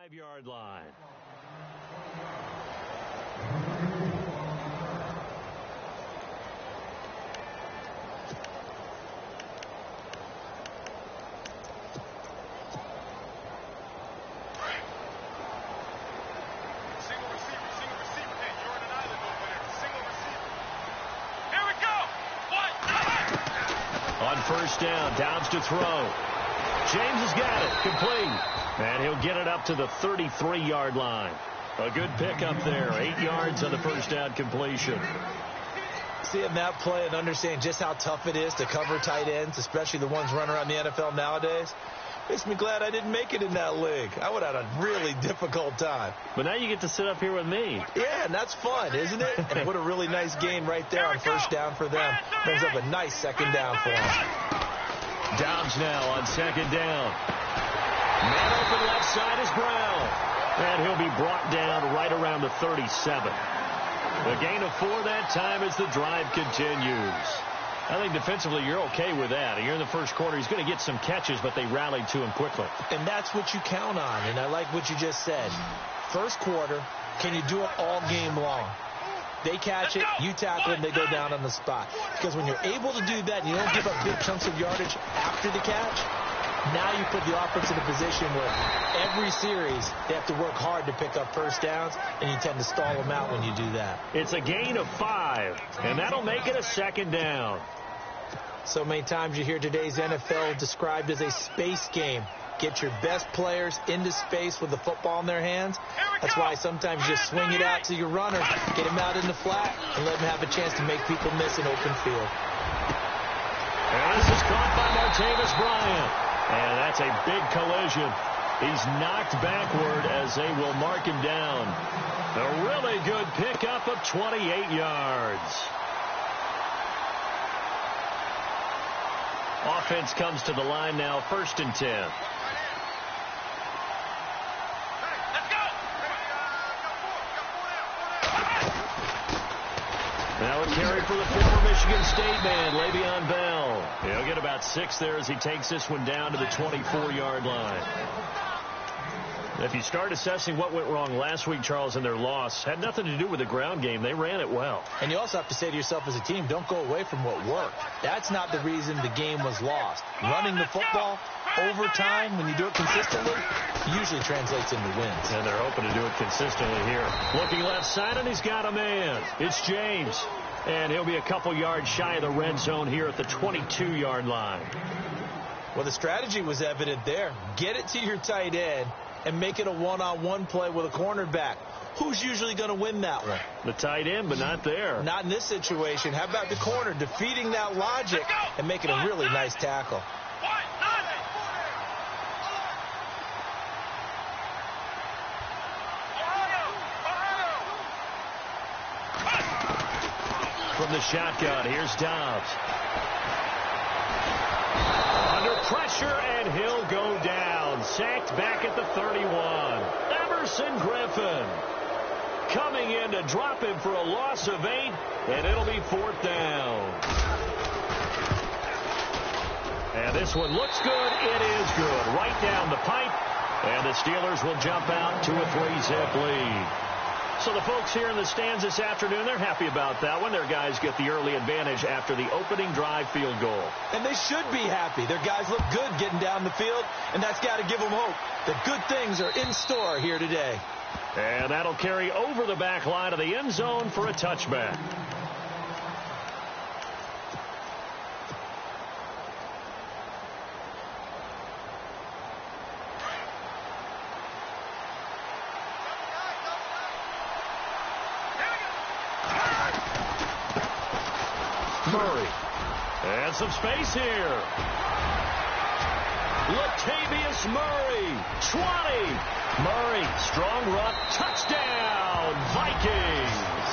5-yard line. On first down, Downs to throw. James has got it, complete. And he'll get it up to the 33-yard line. A good pickup there, 8 yards on the first down completion. Seeing that play and understanding just how tough it is to cover tight ends, especially the ones running around the NFL nowadays, makes me glad I didn't make it in that league. I would have had a really difficult time. But now you get to sit up here with me. Yeah, and that's fun, isn't it? And what a really nice gain right there on first down for them. Brings up a nice second down for them. Downs now on second down. Man open left side is Brown. And he'll be brought down right around the 37. A gain of 4 that time as the drive continues. I think defensively you're okay with that. You're in the first quarter. He's going to get some catches, but they rallied to him quickly. And that's what you count on, and I like what you just said. First quarter, can you do it all game long? They catch it, you tackle it, and they go down on the spot. Because when you're able to do that and you don't give up big chunks of yardage after the catch, now you put the offense in a position where every series they have to work hard to pick up first downs, and you tend to stall them out when you do that. It's a gain of 5, and that'll make it a second down. So many times you hear today's NFL described as a space game. Get your best players into space with the football in their hands. That's why sometimes you just swing it out to your runner, get him out in the flat, and let him have a chance to make people miss an open field. And this is caught by Martavis Bryant. And that's a big collision. He's knocked backward as they will mark him down. A really good pickup of 28 yards. Offense comes to the line now, 1st and 10. Now a carry for the former Michigan State man, Le'Veon Bell. He'll get about 6 there as he takes this one down to the 24-yard line. If you start assessing what went wrong last week, Charles, in their loss, had nothing to do with the ground game. They ran it well. And you also have to say to yourself as a team, don't go away from what worked. That's not the reason the game was lost. Running the football over time, when you do it consistently, usually translates into wins. And they're hoping to do it consistently here. Looking left side, and he's got a man. It's James. And he'll be a couple yards shy of the red zone here at the 22-yard line. Well, the strategy was evident there. Get it to your tight end and make it a one-on-one play with a cornerback. Who's usually going to win that one? The tight end, but not there. Not in this situation. How about the corner defeating that logic and making a really nice tackle? From the shotgun, here's Dobbs. Under pressure, and he'll go down. Sacked back at the 31. Emerson Griffin coming in to drop him for a loss of 8, and it'll be 4th down. And this one looks good. It is good. Right down the pipe, and the Steelers will jump out to a 3-zip lead. So the folks here in the stands this afternoon, they're happy about that one. Their guys get the early advantage after the opening drive field goal. And they should be happy. Their guys look good getting down the field, and that's got to give them hope that good things are in store here today. And that'll carry over the back line of the end zone for a touchback. Murray. And some space here. Latavius Murray. 20. Murray, strong run. Touchdown, Vikings.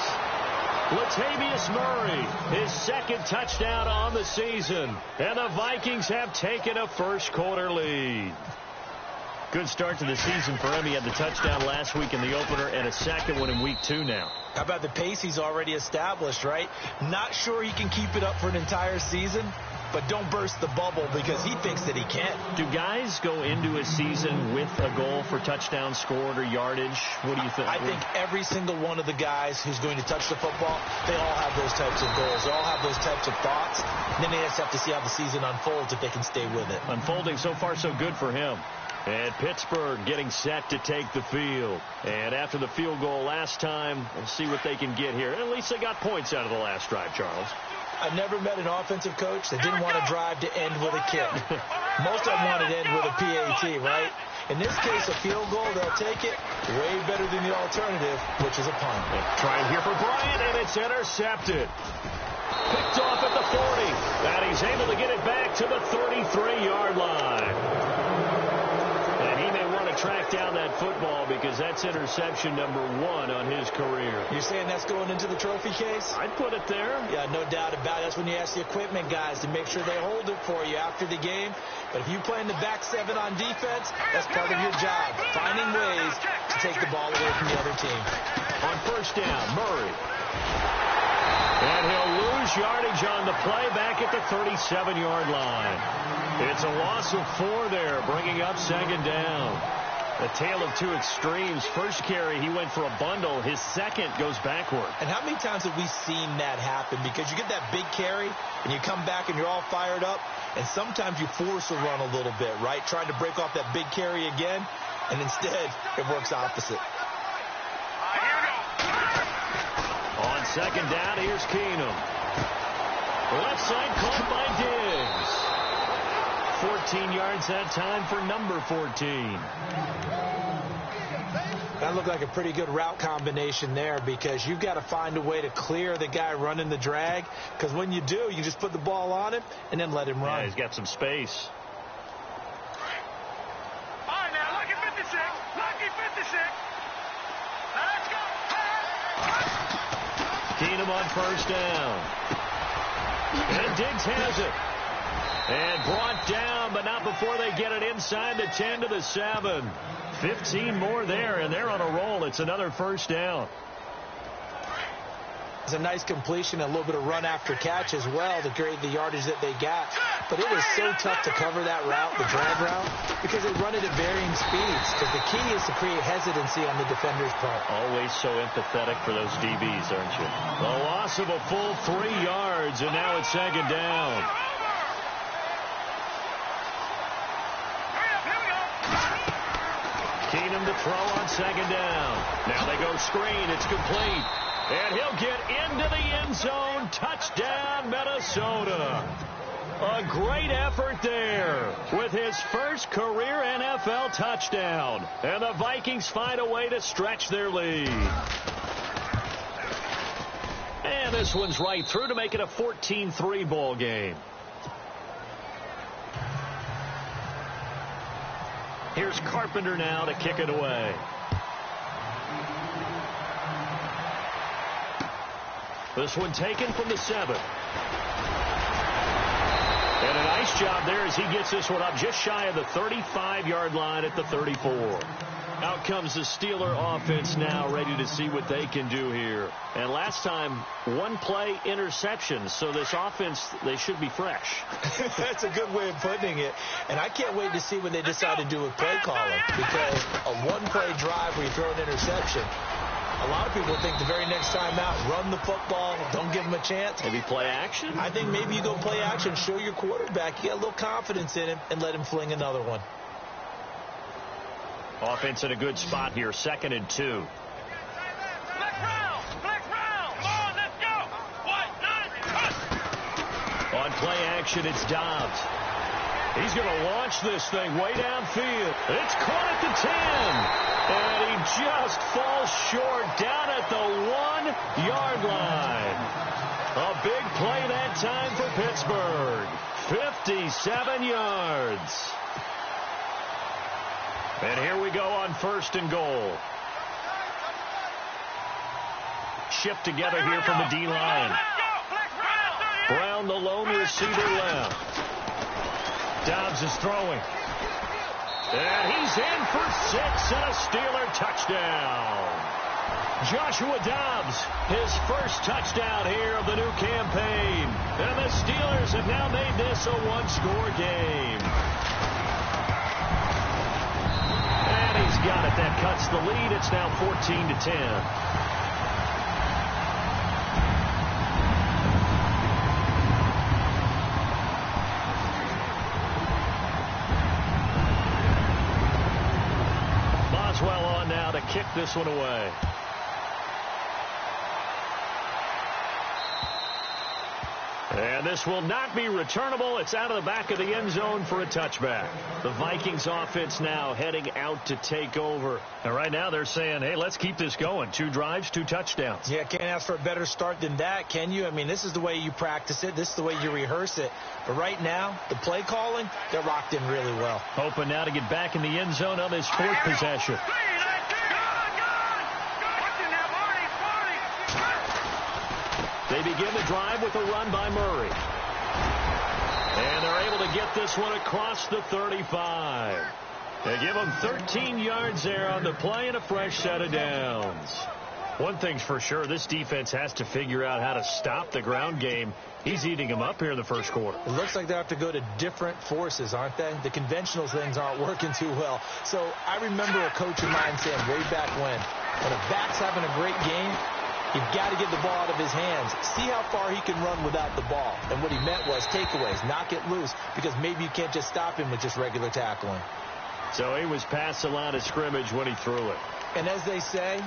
Latavius Murray, his 2nd touchdown on the season. And the Vikings have taken a first-quarter lead. Good start to the season for him. He had the touchdown last week in the opener and a 2nd one in week 2 now. How about the pace he's already established, right? Not sure he can keep it up for an entire season, but don't burst the bubble because he thinks that he can. Do guys go into a season with a goal for touchdown scored or yardage? What do you think? I think every single one of the guys who's going to touch the football, they all have those types of goals. They all have those types of thoughts. And then they just have to see how the season unfolds if they can stay with it. Unfolding so far so good for him. And Pittsburgh getting set to take the field. And after the field goal last time, we'll see what they can get here. At least they got points out of the last drive, Charles. I've never met an offensive coach that didn't want to drive to end with a kick. Most of them want to end with a PAT, right? In this case, a field goal, they'll take it way better than the alternative, which is a punt. Trying here for Bryant, and it's intercepted. Picked off at the 40, and he's able to get it back to the 33-yard line. And he may want to track down that football because that's interception number 1 on his career. You're saying that's going into the trophy case? I'd put it there. Yeah, no doubt about it. That's when you ask the equipment guys to make sure they hold it for you after the game. But if you play in the back 7 on defense, that's part of your job, finding ways to take the ball away from the other team. On first down, Murray. And he'll lose yardage on the play back at the 37-yard line. It's a loss of 4 there, bringing up second down. A tale of two extremes. First carry, he went for a bundle. His second goes backward. And how many times have we seen that happen? Because you get that big carry, and you come back and you're all fired up, and sometimes you force a run a little bit, right? Trying to break off that big carry again, and instead it works opposite. On second down, here's Keenum. Left side caught by Diggs. 14 yards that time for number 14. That looked like a pretty good route combination there because you've got to find a way to clear the guy running the drag, because when you do, you just put the ball on him and then let him run. Yeah, he's got some space. All right, now, lucky 56. Lucky 56. Now, let's go. Keenum on first down. And Diggs has it. And brought down, but not before they get it inside the 10 to the 7. 15 more there, and they're on a roll. It's another first down. It's a nice completion, a little bit of run after catch as well to create the yardage that they got. But it is so tough to cover that route, the drag route, because they run it at varying speeds. Because the key is to create hesitancy on the defender's part. Always so empathetic for those DBs, aren't you? A loss of a full 3 yards, and now it's second down. Keenum to throw on second down. Now they go screen. It's complete. And he'll get into the end zone. Touchdown, Minnesota. A great effort there with his first career NFL touchdown. And the Vikings find a way to stretch their lead. And this one's right through to make it a 14-3 ball game. Here's Carpenter now to kick it away. This one taken from the 7. And a nice job there as he gets this one up just shy of the 35-yard line at the 34. Out comes the Steeler offense now, ready to see what they can do here. And last time, 1 play interception. So this offense, they should be fresh. That's a good way of putting it. And I can't wait to see what they decide to do with play calling. Because a 1-play drive where you throw an interception, a lot of people think the very next time out, run the football, don't give them a chance. Maybe play action? I think maybe you go play action, show your quarterback, you got a little confidence in him, and let him fling another one. Offense in a good spot here, 2nd and 2. Black round. Black round. Come on, let's go. 1, 9, On play action, it's Dobbs. He's going to launch this thing way downfield. It's caught at the 10. And he just falls short down at the 1-yard line. A big play that time for Pittsburgh. 57 yards. And here we go on 1st and goal. Shipped together here from the D-line. Brown, the lone receiver, left. Dobbs is throwing. And he's in for 6 and a Steeler touchdown. Joshua Dobbs, his first touchdown here of the new campaign. And the Steelers have now made this a one-score game. And he's got it. That cuts the lead. It's now 14-10. Boswell on now to kick this one away. And this will not be returnable. It's out of the back of the end zone for a touchback. The Vikings offense now heading out to take over. And right now they're saying, hey, let's keep this going. 2 drives, 2 touchdowns. Yeah, can't ask for a better start than that, can you? I mean, this is the way you practice it. This is the way you rehearse it. But right now, the play calling, they're locked in really well. Hoping now to get back in the end zone on his 4th possession. They begin the drive with a run by Murray. And they're able to get this one across the 35. They give him 13 yards there on the play and a fresh set of downs. One thing's for sure, this defense has to figure out how to stop the ground game. He's eating them up here in the first quarter. It looks like they have to go to different forces, aren't they? The conventional things aren't working too well. So I remember a coach of mine saying way back when a back's having a great game, you've got to get the ball out of his hands. See how far he can run without the ball. And what he meant was takeaways, knock it loose, because maybe you can't just stop him with just regular tackling. So he was past the line of scrimmage when he threw it. And as they say,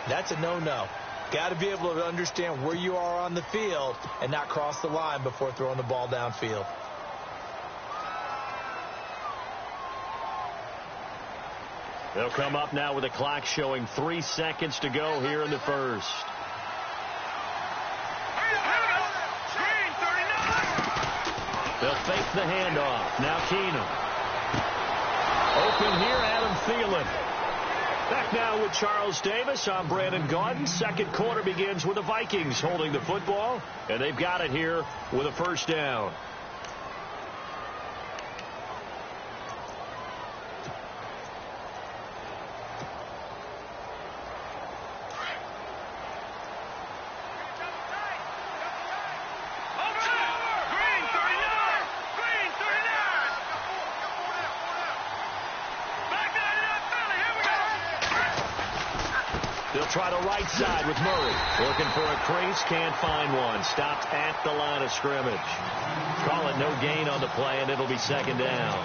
that's a no-no. Got to be able to understand where you are on the field and not cross the line before throwing the ball downfield. They'll come up now with a clock showing 3 seconds to go here in the first. They'll fake the handoff. Now Keenum. Open here, Adam Thielen. Back now with Charles Davis. I'm Brandon Gaudin. Second quarter begins with the Vikings holding the football, and they've got it here with a first down. Try the right side with Murray. Looking for a crease, can't find one. Stopped at the line of scrimmage. Call it no gain on the play, and it'll be second down.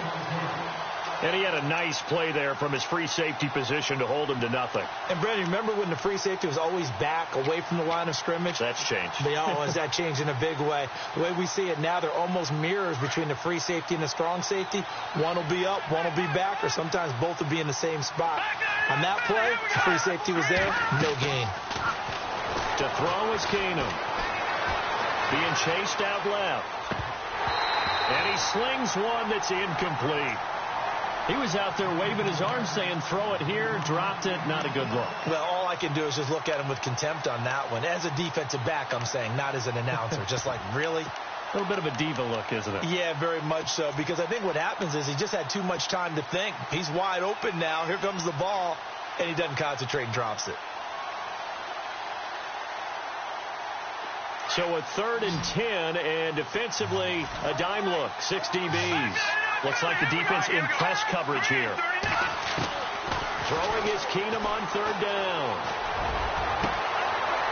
And he had a nice play there from his free safety position to hold him to nothing. And, Brandon, remember when the free safety was always back away from the line of scrimmage? That's changed. That changed in a big way. The way we see it now, they're almost mirrors between the free safety and the strong safety. One will be up, one will be back, or sometimes both will be in the same spot. On that play, the free safety was there, no gain. To throw is Keenum. Being chased out left. And he slings one that's incomplete. He was out there waving his arms saying, throw it here, dropped it, not a good look. Well, all I can do is just look at him with contempt on that one. As a defensive back, I'm saying, not as an announcer. Just like, really? A little bit of a diva look, isn't it? Yeah, very much so, because I think what happens is he just had too much time to think. He's wide open now. Here comes the ball, and he doesn't concentrate and drops it. So a 3rd and 10, and defensively, a dime look, 6 DBs. Looks like the defense in press coverage here. Throwing is Keenum on 3rd down.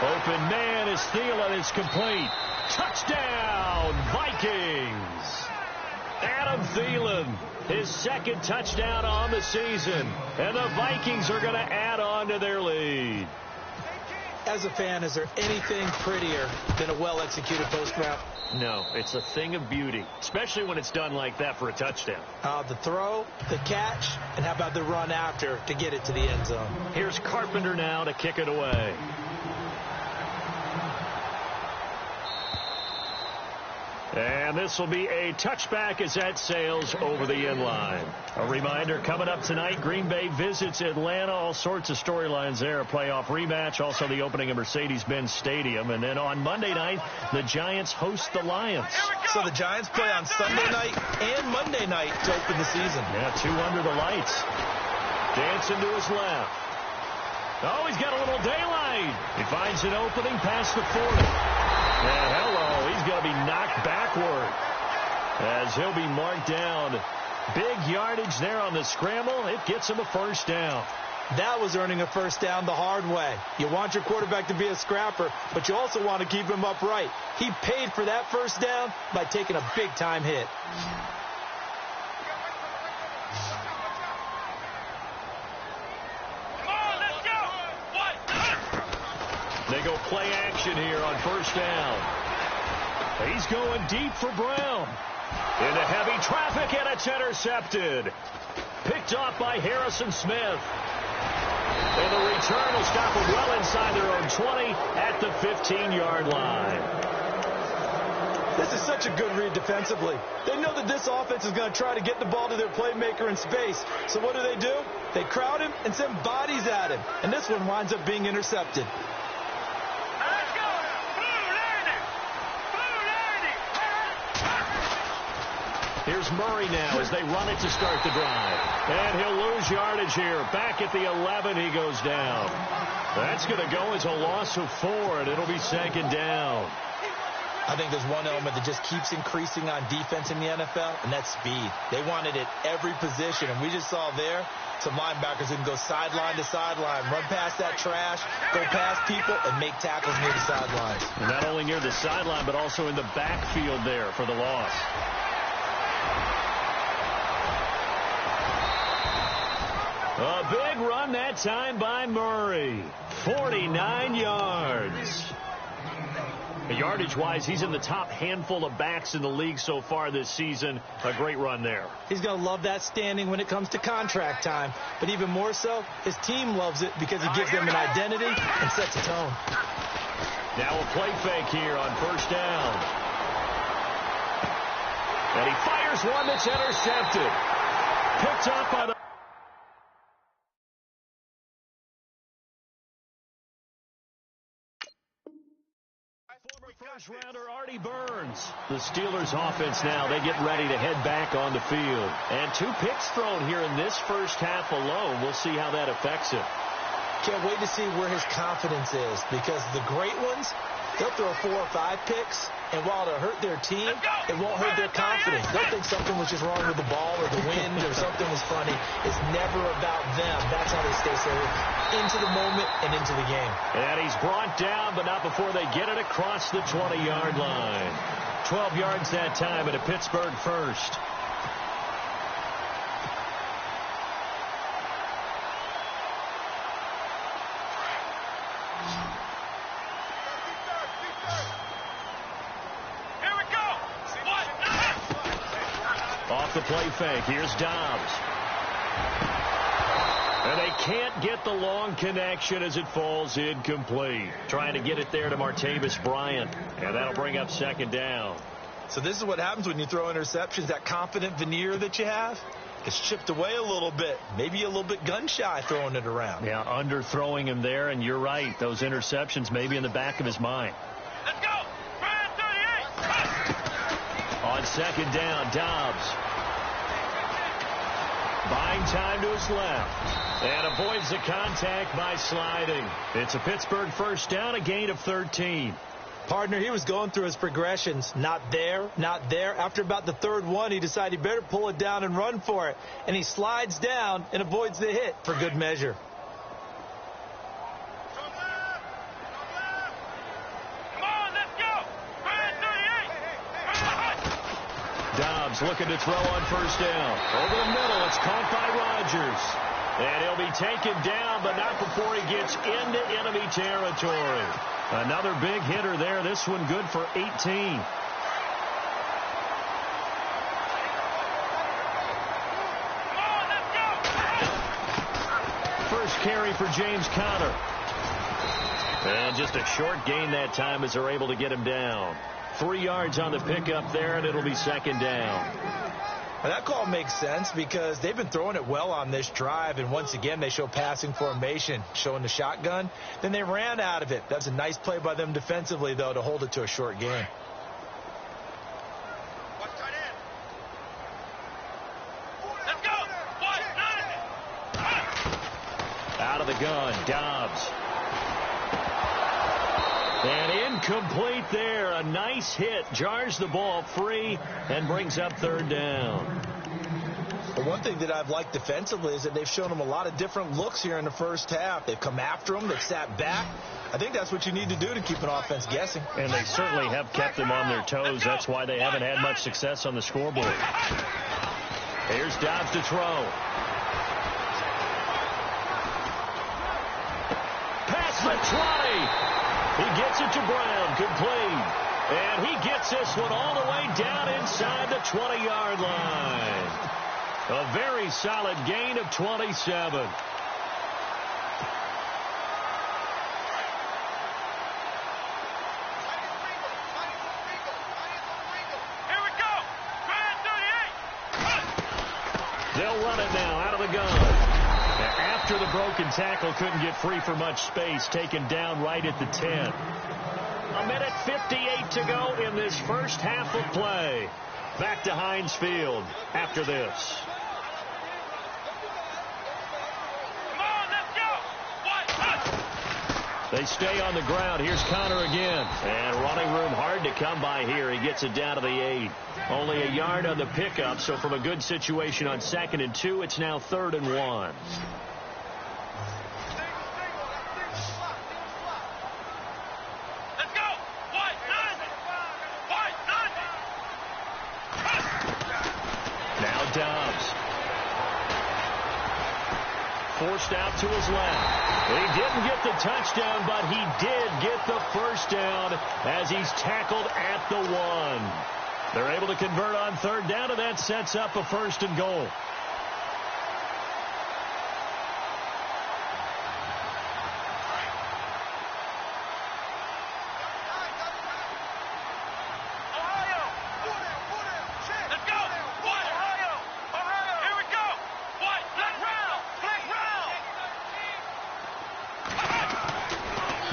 Open man is Thielen. It's complete. Touchdown, Vikings. Adam Thielen, his 2nd touchdown on the season. And the Vikings are going to add on to their lead. As a fan, is there anything prettier than a well-executed post route? No, it's a thing of beauty, especially when it's done like that for a touchdown. The throw, the catch, and how about the run after to get it to the end zone? Here's Carpenter now to kick it away. And this will be a touchback as that sails over the end line. A reminder, coming up tonight, Green Bay visits Atlanta. All sorts of storylines there. A playoff rematch, also the opening of Mercedes-Benz Stadium. And then on Monday night, the Giants host the Lions. So the Giants play on Sunday night and Monday night to open the season. Yeah, 2 under the lights. Dancing to his left. Oh, he's got a little daylight. He finds an opening past the 40. And hello, he's going to be knocked backward as he'll be marked down. Big yardage there on the scramble. It gets him a first down. That was earning a first down the hard way. You want your quarterback to be a scrapper, but you also want to keep him upright. He paid for that first down by taking a big-time hit. They go play action here on first down. He's going deep for Brown. Into heavy traffic, and it's intercepted. Picked off by Harrison Smith. And the return will stop them well inside their own 20 at the 15-yard line. This is such a good read defensively. They know that this offense is going to try to get the ball to their playmaker in space. So what do? They crowd him and send bodies at him. And this one winds up being intercepted. Here's Murray now as they run it to start the drive. And he'll lose yardage here. Back at the 11, he goes down. That's going to go as a loss of 4, and it'll be second down. I think there's one element that just keeps increasing on defense in the NFL, and that's speed. They want it at every position, and we just saw there some linebackers who can go sideline to sideline, run past that trash, go past people, and make tackles near the sidelines. And not only near the sideline, but also in the backfield there for the loss. A big run that time by Murray. 49 yards. Yardage-wise, he's in the top handful of backs in the league so far this season. A great run there. He's going to love that standing when it comes to contract time. But even more so, his team loves it because it gives them an identity and sets a tone. Now a play fake here on first down. And he fires one that's intercepted. Picked up by the first-rounder Artie Burns. The Steelers offense now, they get ready to head back on the field. And 2 picks thrown here in this first half alone. We'll see how that affects him. Can't wait to see where his confidence is, because the great ones, they'll throw 4 or 5 picks, and while it'll hurt their team, it won't hurt their confidence. They'll think something was just wrong with the ball or the wind or something was funny. It's never about them. That's how they stay so into the moment and into the game. And he's brought down, but not before they get it across the 20-yard line. 12 yards that time and a Pittsburgh first. Off the play fake, here's Dobbs. And they can't get the long connection as it falls incomplete. Trying to get it there to Martavis Bryant. And that'll bring up second down. So this is what happens when you throw interceptions. That confident veneer that you have is chipped away a little bit. Maybe a little bit gun-shy throwing it around. Yeah, underthrowing him there, and you're right. Those interceptions may be in the back of his mind. Let's go! Brian 38! On second down, Dobbs. Buying time to his left. And avoids the contact by sliding. It's a Pittsburgh first down, a gain of 13. Partner, he was going through his progressions. Not there, not there. After about the third one, he decided he better pull it down and run for it. And he slides down and avoids the hit for good measure. Come on, let's go! Brian 38! Dobbs looking to throw on first down. Over the middle, it's caught by Rodgers. And he'll be taken down, but not before he gets into enemy territory. Another big hitter there. This one good for 18. First carry for James Conner. And just a short gain that time as they're able to get him down. 3 yards on the pickup there, and it'll be second down. Now that call makes sense because they've been throwing it well on this drive, and once again they show passing formation, showing the shotgun. Then they ran out of it. That's a nice play by them defensively, though, to hold it to a short gain. Out of the gun, Dobbs. And incomplete there. A nice hit. Jars the ball free and brings up third down. Well, one thing that I've liked defensively is that they've shown them a lot of different looks here in the first half. They've come after them. They've sat back. I think that's what you need to do to keep an offense guessing. And they certainly have kept them on their toes. That's why they haven't had much success on the scoreboard. Here's Dobbs to throw. Pass the 20. He gets it to Brown, complete. And he gets this one all the way down inside the 20-yard line. A very solid gain of 27. Here we go. Grand 38. They'll run it now out of the gun. After the broken tackle, couldn't get free for much space, taken down right at the 10. A minute 58 to go in this first half of play. Back to Heinz Field after this. Come on, let's go. They stay on the ground. Here's Connor again. And running room hard to come by here. He gets it down to the 8. Only a yard on the pickup, so from a good situation on 2nd and 2, it's now 3rd and 1. Dobbs. Forced out to his left. He didn't get the touchdown, but he did get the first down as he's tackled at the 1. They're able to convert on 3rd down, and that sets up a 1st and goal.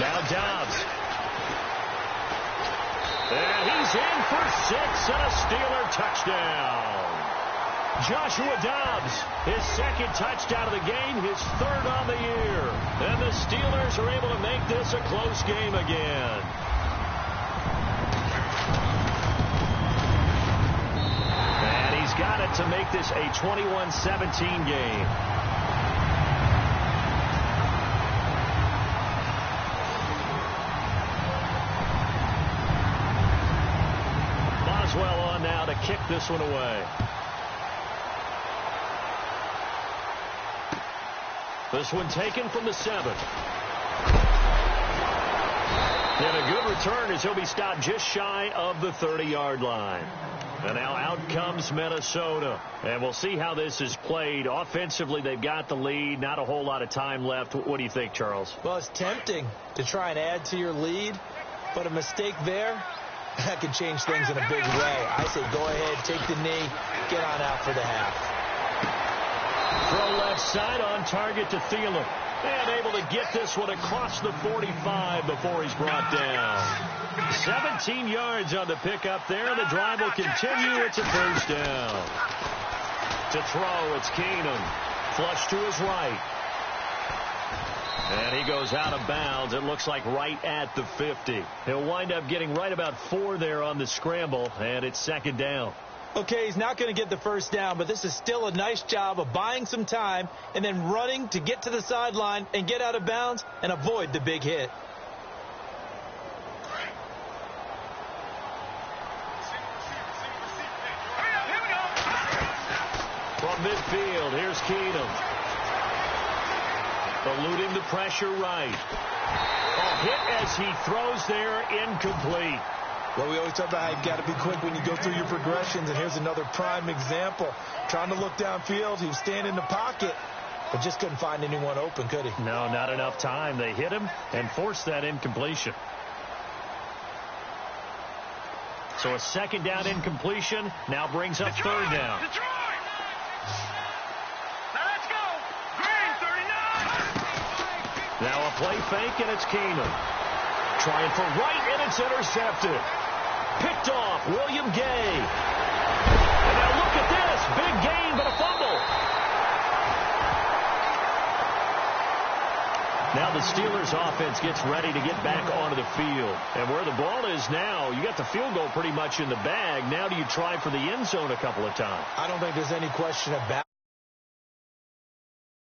Now Dobbs. And he's in for 6 and a Steeler touchdown. Joshua Dobbs, his 2nd touchdown of the game, his 3rd on the year. And the Steelers are able to make this a close game again. And he's got it to make this a 21-17 game. Boswell on now to kick this one away. This one taken from the 7. And a good return as he'll be stopped just shy of the 30-yard line. And now out comes Minnesota. And we'll see how this is played. Offensively, they've got the lead. Not a whole lot of time left. What do you think, Charles? Well, it's tempting to try and add to your lead, but a mistake there, that could change things in a big way. I say go ahead, take the knee, get on out for the half. Throw left side on target to Thielen. And able to get this one across the 45 before he's brought down. 17 yards on the pickup there, and the drive will continue. It's a first down. To throw, it's Keenum. Flush to his right. And he goes out of bounds. It looks like right at the 50. He'll wind up getting right about 4 there on the scramble, and it's 2nd down. Okay, he's not going to get the first down, but this is still a nice job of buying some time and then running to get to the sideline and get out of bounds and avoid the big hit. From midfield, here's Keenum. Eluding the pressure right. A hit as he throws there, incomplete. Well, we always talk about how you've got to be quick when you go through your progressions, and here's another prime example. Trying to look downfield, he was standing in the pocket, but just couldn't find anyone open, could he? No, not enough time. They hit him and forced that incompletion. So a 2nd down incompletion now brings up 3rd down. Detroit! Now let's go! Green 39! Now a play fake, and it's Keenum. Trying for right, and it's intercepted. Picked off, William Gay. And now look at this. Big gain, but a fumble. Now the Steelers offense gets ready to get back onto the field. And where the ball is now, you got the field goal pretty much in the bag. Now do you try for the end zone a couple of times? I don't think there's any question about